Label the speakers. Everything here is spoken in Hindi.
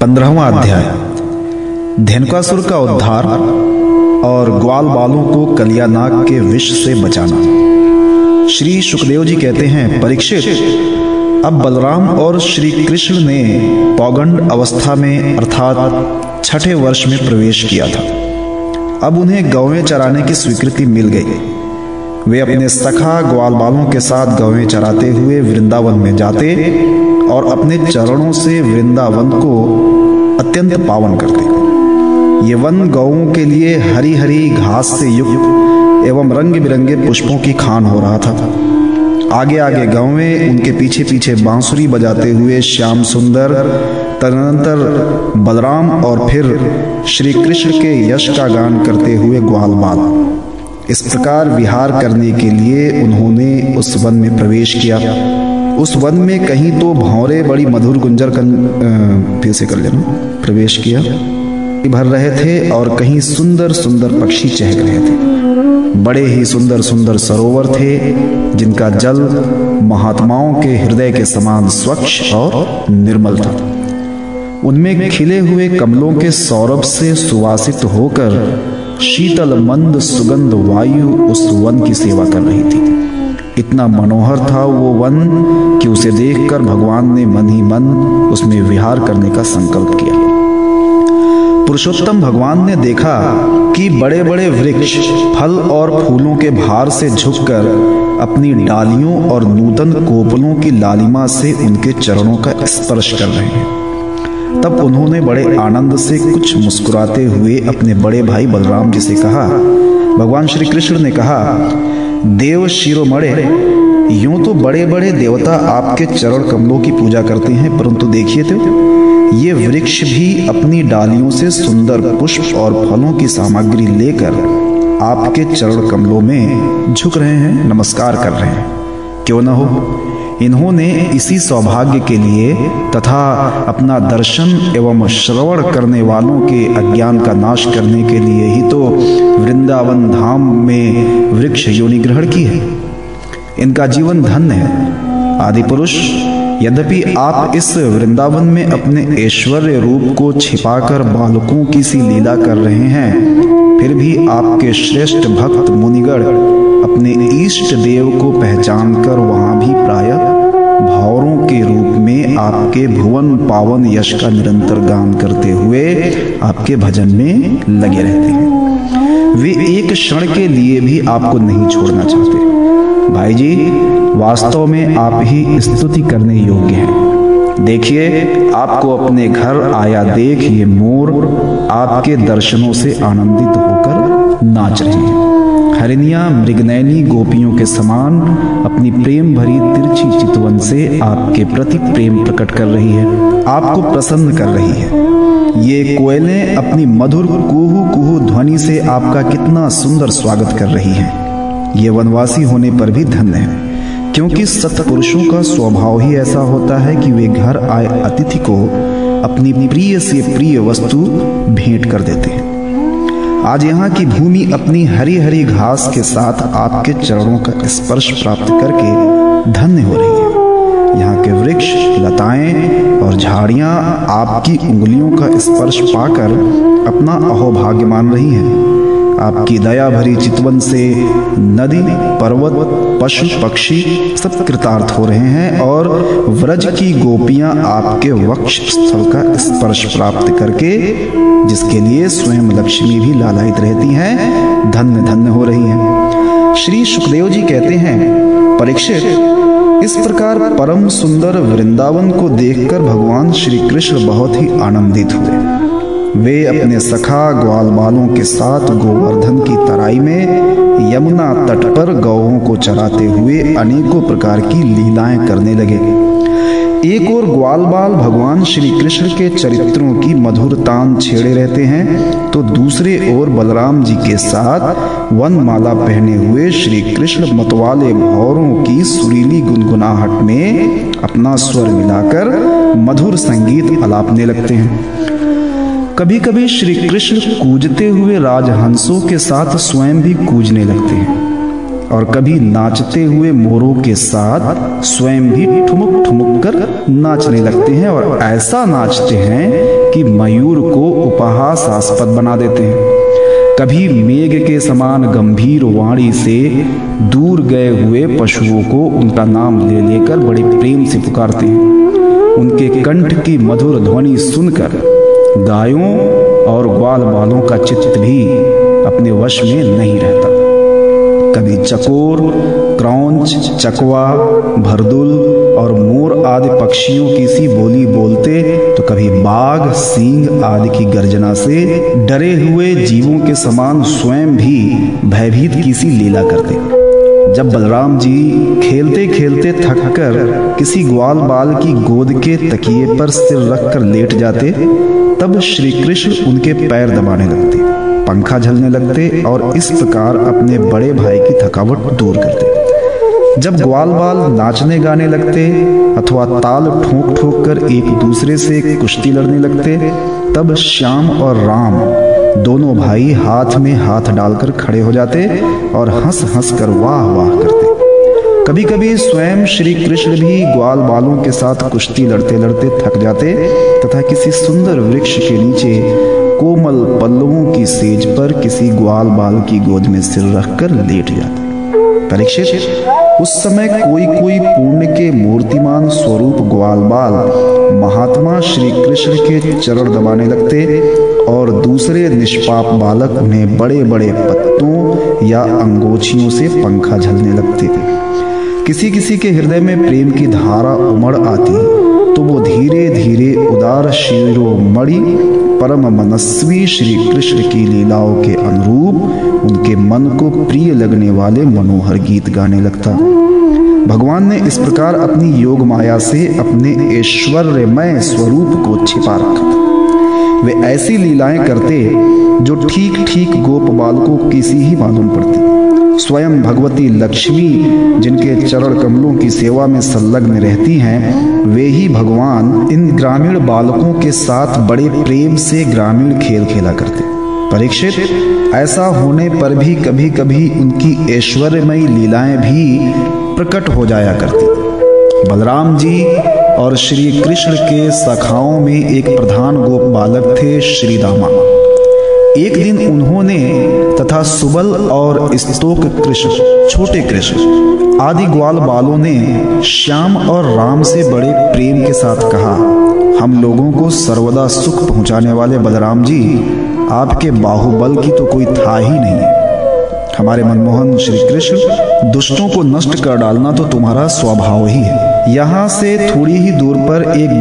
Speaker 1: 15वां अध्याय धेनुकासुर का उद्धार और ग्वाल बालों को कलियानाग के विष से बचाना। श्री सुखदेव जी कहते हैं, परीक्षित, अब बलराम और श्री कृष्ण ने पौगंड अवस्था में अर्थात छठे वर्ष में प्रवेश किया था। अब उन्हें गौवें चराने की स्वीकृति मिल गई। वे अपने सखा ग्वाल बालों के साथ गौवें चराते हुए वृंदावन में जाते और अपने चरणों से वृंदावन को अत्यंत पावन करते। ये वन गौओं के लिए हरी हरी घास से युक्त एवं रंग बिरंगे पुष्पों की खान हो रहा था। आगे आगे गौवें, उनके पीछे पीछे बांसुरी बजाते हुए श्याम सुंदर, तदनंतर बलराम और फिर श्री कृष्ण के यश का गान करते हुए ग्वाल बाल। इस प्रकार विहार करने के लिए उन्होंने उस वन में प्रवेश किया। उस वन में कहीं तो भौरे बड़ी मधुर गुंजर फिर से कर लेना प्रवेश किया भर रहे थे और कहीं सुंदर सुंदर पक्षी चहक रहे थे। बड़े ही सुंदर सुंदर सरोवर थे जिनका जल महात्माओं के हृदय के समान स्वच्छ और निर्मल था। उनमें खिले हुए कमलों के सौरभ से सुवासित होकर शीतल मंद सुगंध वायु उस वन की सेवा कर रही थी। इतना मनोहर था वो वन कि उसे देखकर भगवान ने मन ही मन उसमें विहार करने का संकल्प किया। पुरुषोत्तम भगवान ने देखा कि बड़े बड़े वृक्ष फल और फूलों के भार से झुककर अपनी डालियों और नूतन कोपलों की लालिमा से उनके चरणों का स्पर्श कर रहे हैं। तब उन्होंने बड़े आनंद से कुछ मुस्कुराते हुए अपने बड़े भाई बलराम जी से कहा। भगवान श्री कृष्ण ने कहा, देव शिरोमणे, यूं तो बड़े बड़े देवता आपके चरण कमलों की पूजा करते हैं, परंतु देखिए तो ये वृक्ष भी अपनी डालियों से सुंदर पुष्प और फलों की सामग्री लेकर आपके चरण कमलों में झुक रहे हैं, नमस्कार कर रहे हैं। क्यों न हो, इन्होंने इसी सौभाग्य के लिए तथा अपना दर्शन एवं श्रवण करने वालों के अज्ञान का नाश करने के लिए ही तो वृंदावन धाम में वृक्ष योनि ग्रहण की है। इनका जीवन धन्य है। आदि पुरुष, यद्यपि आप इस वृंदावन में अपने ऐश्वर्य रूप को छिपाकर बालकों की सी लीला कर रहे हैं, फिर भी आपके श्रेष्ठ भक्त मुनिगण अपने इष्ट देव को पहचानकर वहां भी प्रायः भौरों के रूप में आपके भुवन पावन यश का निरंतर गान करते हुए आपके भजन में लगे रहते हैं। वे एक क्षण के लिए भी आपको नहीं छोड़ना चाहते। भाई जी, वास्तव में आप ही स्तुति करने योग्य हैं। देखिए, आपको अपने घर आया देख ये मोर आपके दर्शनों से आनंदित होकर नाच रहे हैं। हरिणियां मृगनयनी गोपियों के समान अपनी प्रेम भरी तिरछी चितवन से आपके प्रति प्रेम प्रकट कर रही है, आपको प्रसन्न कर रही है। ये कोयलें अपनी मधुर कुहू कुहू ध्वनि से आपका कितना सुंदर स्वागत कर रही हैं। ये वनवासी होने पर भी धन्य है, क्योंकि सत्पुरुषों का स्वभाव ही ऐसा होता है कि वे घर आए अतिथि को अपनी प्रिय से प्रिय वस्तु भेंट कर देते हैं। आज यहाँ की भूमि अपनी हरी हरी घास के साथ आपके चरणों का स्पर्श प्राप्त करके धन्य हो रही है। यहाँ के वृक्ष, लताएं और झाड़ियाँ आपकी उंगलियों का स्पर्श पाकर अपना अहोभाग्य मान रही हैं। आपकी दया भरी चितवन से नदी, पर्वत, पशु पक्षी सब कृतार्थ हो रहे हैं और व्रज की गोपियां आपके वक्ष स्थल का स्पर्श प्राप्त करके, जिसके लिए स्वयं लक्ष्मी भी लालायित रहती हैं, धन्य धन्य हो रही हैं। श्री सुखदेव जी कहते हैं, परीक्षित, इस प्रकार परम सुंदर वृंदावन को देखकर भगवान श्री कृष्ण बहुत ही आनंदित हुए। वे अपने सखा ग्वाल बालों के साथ गोवर्धन की तराई में यमुना तट पर गौओं को चराते हुए अनेकों प्रकार की लीलाएं करने लगे। एक ओर ग्वाल बाल भगवान श्री कृष्ण के चरित्रों की मधुर तान छेड़े रहते हैं, तो दूसरे ओर बलराम जी के साथ वनमाला पहने हुए श्री कृष्ण मतवाले भौरों की सुरीली गुनगुनाहट में अपना स्वर मिलाकर मधुर संगीत अलापने लगते हैं। कभी कभी श्री कृष्ण कूजते हुए राजहंसों के साथ स्वयं भी कूजने लगते हैं और कभी नाचते हुए मोरों के साथ स्वयं भी ठुमुक ठुमुक कर नाचने लगते हैं और ऐसा नाचते हैं कि मयूर को उपहासास्पद बना देते हैं। कभी मेघ के समान गंभीर वाणी से दूर गए हुए पशुओं को उनका नाम ले लेकर बड़े प्रेम से पुकारते हैं। उनके कंठ की मधुर ध्वनि सुनकर गायों और ग्वाल बालों का चित्त भी अपने वश में नहीं रहता। कभी चकोर, क्रौंच, चकवा, भरदुल और मोर आदि पक्षियों की सी बोली बोलते तो कभी बाघ, सींग आदि की गर्जना से डरे हुए जीवों के समान स्वयं भी भयभीत की सी लीला करते। जब बलराम जी खेलते खेलते थककर किसी ग्वाल बाल की गोद के तकिए पर सिर रखकर लेट जाते, तब श्री कृष्ण उनके पैर दबाने लगते, पंखा झलने लगते और इस प्रकार अपने बड़े भाई की थकावट दूर करते। जब ग्वाल बाल नाचने गाने लगते अथवा ताल ठोक ठोक कर एक दूसरे से कुश्ती लड़ने लगते, तब श्याम और राम दोनों भाई हाथ में हाथ डालकर खड़े हो जाते और हंस हंस कर वाह वाह करते। कभी कभी स्वयं श्री कृष्ण भी ग्वाल बालों के साथ कुश्ती लड़ते लड़ते थक जाते तथा किसी सुंदर वृक्ष के नीचे कोमल पल्लवों की सेज पर किसी ग्वाल बाल की गोद में सिर रखकर लेट जाते। परीक्षित, उस समय कोई कोई पुण्य के मूर्तिमान स्वरूप ग्वाल बाल महात्मा श्री कृष्ण के चरण दबाने लगते और दूसरे निष्पाप बालक उन्हें बड़े बड़े पत्तों या अंगोछियों से पंखा झलने लगते। किसी किसी के हृदय में प्रेम की धारा उमड़ आती तो वो धीरे धीरे उदार शिरोमणि परम मनस्वी श्री कृष्ण की लीलाओं के अनुरूप उनके मन को प्रिय लगने वाले मनोहर गीत गाने लगता। भगवान ने इस प्रकार अपनी योग माया से अपने ऐश्वर्यमय स्वरूप को छिपा रखा था। वे ऐसी लीलाएं करते जो ठीक ठीक गोप बालकों की सी ही मालूम पड़ती। स्वयं भगवती लक्ष्मी जिनके चरण कमलों की सेवा में संलग्न रहती हैं, वे ही भगवान इन ग्रामीण बालकों के साथ बड़े प्रेम से ग्रामीण खेल खेला करते। परीक्षित, ऐसा होने पर भी कभी कभी उनकी ऐश्वर्यमयी लीलाएं भी प्रकट हो जाया करती। बलराम जी और श्री कृष्ण के सखाओं में एक प्रधान गोप बालक थे श्री दामा। एक दिन उन्होंने तथा सुबल और स्तोक कृष्ण, छोटे कृष्ण आदि ग्वाल बालों ने श्याम और राम से बड़े प्रेम के साथ कहा, हम लोगों को सर्वदा सुख पहुंचाने वाले बलराम जी, आपके बाहुबल की तो कोई था ही नहीं है। हमारे मनमोहन श्री कृष्ण, दुष्टों को नष्ट कर डालना तो तुम्हारा स्वभाव ही है। यहाँ से थोड़ी ही दूर पर एक